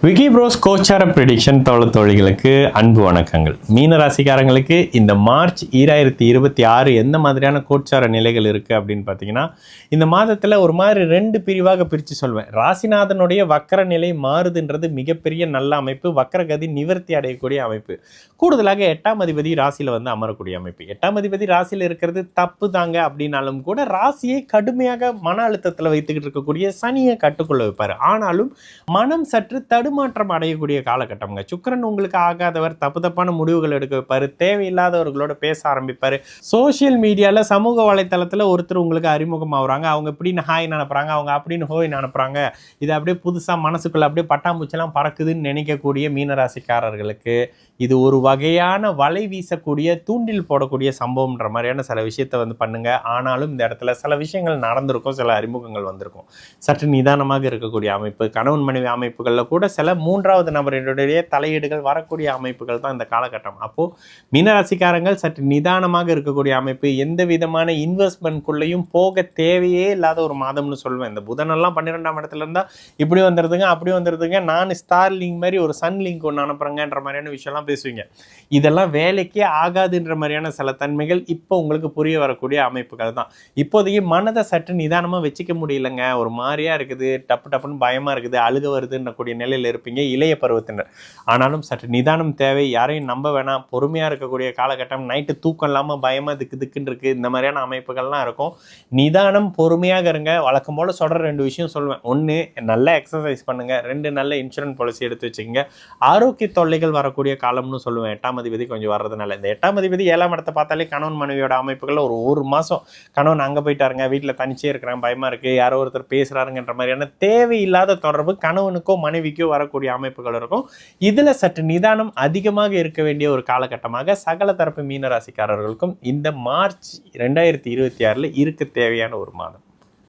Vicky pros கோச்சார prediction தோழிகளுக்கு அன்பு வணக்கங்கள். மீன ராசிக்காரங்களுக்கு இந்த மார்ச் 2026 எந்த மாதிரியான கோச்சார நிலைகள் இருக்குது அப்படின்னு பார்த்தீங்கன்னா, இந்த மாதத்தில் ஒரு மாதிரி 2 பிரிவாக பிரித்து சொல்வேன். ராசிநாதனுடைய வக்கர நிலை மாறுதுன்றது மிகப்பெரிய நல்ல அமைப்பு, வக்கரகதி நிவர்த்தி அடையக்கூடிய அமைப்பு. கூடுதலாக 8ஆம் அதிபதி ராசியில் வந்து அமரக்கூடிய அமைப்பு. 8ஆம் அதிபதி ராசியில் இருக்கிறது தப்பு தாங்க அப்படின்னாலும் கூட ராசியை கடுமையாக மன அழுத்தத்தில் வைத்துக்கிட்டு இருக்கக்கூடிய சனியை கட்டுக்குள்ள வைப்பார். ஆனாலும் மனம் சற்று தடுமாற்றம் அடையக்கூடிய காலகட்டம்ங்க. சுக்கிரன் உங்களுக்கு ஆகாதவர், தப்பான முடிவுகள் எடுக்க வைப்பார், தேவையில்லாதவர்களோட பேச ஆரம்பிப்பார். சோசியல் மீடியாவில் சமூக வலைத்தளத்தில் ஒருத்தர் உங்களுக்கு அறிமுகம் ஆகுறாங்க, அவங்க இப்படின்னு ஹாய் நினைப்புறாங்க, அவங்க அப்படின்னு ஹோய் நினைப்புறாங்க. இது அப்படியே புதுசாக மனசுக்குள்ள அப்படியே பட்டாம்பூச்செல்லாம் பறக்குதுன்னு நினைக்கக்கூடிய மீனராசிக்காரர்களுக்கு இது ஒரு வகையான வலை வீசக்கூடிய தூண்டில் போடக்கூடிய சம்பவம்ன்ற மாதிரியான சில விஷயத்தை வந்து பண்ணுங்க. ஆனாலும் இந்த இடத்துல சில விஷயங்கள் நடந்திருக்கும், சில அறிமுகங்கள் வந்திருக்கும். சற்று நிதானமாக இருக்கக்கூடிய அமைப்பு, கணவன் மனைவி அமைப்புகளில் கூட சில 3வது நபரினுடைய தலையீடுகள் வரக்கூடிய அமைப்புகள் தான் இந்த காலகட்டம். அப்போது மீனராசிக்காரங்கள் சற்று நிதானமாக இருக்கக்கூடிய அமைப்பு, எந்த விதமான இன்வெஸ்ட்மெண்ட்குள்ளேயும் போக தேவையே இல்லாத ஒரு மாதம்னு சொல்லுவேன். இந்த புதனெல்லாம் 12ஆம் இடத்துல இருந்தால் இப்படி வந்துடுதுங்க, அப்படி வந்துடுதுங்க, நான் ஸ்டார் லிங்க் மாதிரி ஒரு சன் லிங்க் ஒன்று அனுப்புகிறேங்கன்ற மாதிரியான விஷயம்லாம் பேசுவீங்க. இதெல்லாம் வேலைக்கே ஆகாதுன்ற மாதிரியான சில தன்மைகள் இப்போ உங்களுக்கு புரிய வரக்கூடிய அமைப்புகள் தான். இப்போதைக்கு மனதை சற்று நிதானமாக வச்சுக்க முடியலங்க, ஒரு மாதிரியாக இருக்குது, டப்புன்னு பயமாக இருக்குது, அழுக வருதுன்றக்கூடிய நிலையில் இருப்பீங்க இளைய பருவத்தினர். ஆனாலும் சற்று நிதானம் தேவை, யாரையும் நம்ப வேணாம், பொறுமையாக இருக்கக்கூடிய காலகட்டம். நைட்டு தூக்கம் இல்லாமல் பயமாக திக்குன்னு இருக்குது, இந்த மாதிரியான அமைப்புகள்லாம் இருக்கும். நிதானம், பொறுமையாக இருங்க. வழக்கம் போல் சொல்கிற 2 விஷயம் சொல்லுவேன். 1, நல்ல எக்ஸசைஸ் பண்ணுங்கள். 2, நல்ல இன்சூரன்ஸ் பாலிசி எடுத்து வச்சுக்கோங்க. ஆரோக்கிய தொல்லைகள் வரக்கூடிய காலம்னு சொல்லுவேன் 8ஆம் அதிபதி கொஞ்சம் வர்றதுனால. இந்த 8ஆம் அதிபதி 7ஆம் இடத்தை பார்த்தாலே கணவன் மனைவியோட அமைப்புகளில் ஒரு மாதம் கணவன் அங்கே போயிட்டாருங்க, வீட்டில் தனிச்சே இருக்கிறேன், பயமாக இருக்குது, யாரோ ஒருத்தர் பேசுகிறாருங்கன்ற மாதிரியான தேவையில்லாத தொடர்பு கணவனுக்கோ மனைவிக்கோ வரக்கூடிய அமைப்புகள் இருக்கும். இதில் சற்று நிதானம் அதிகமாக இருக்க வேண்டிய ஒரு காலகட்டமாக சகல தரப்பு மீனராசிக்காரர்களுக்கும் இந்த மார்ச் 2026 இருக்க தேவையான ஒரு மாதம்.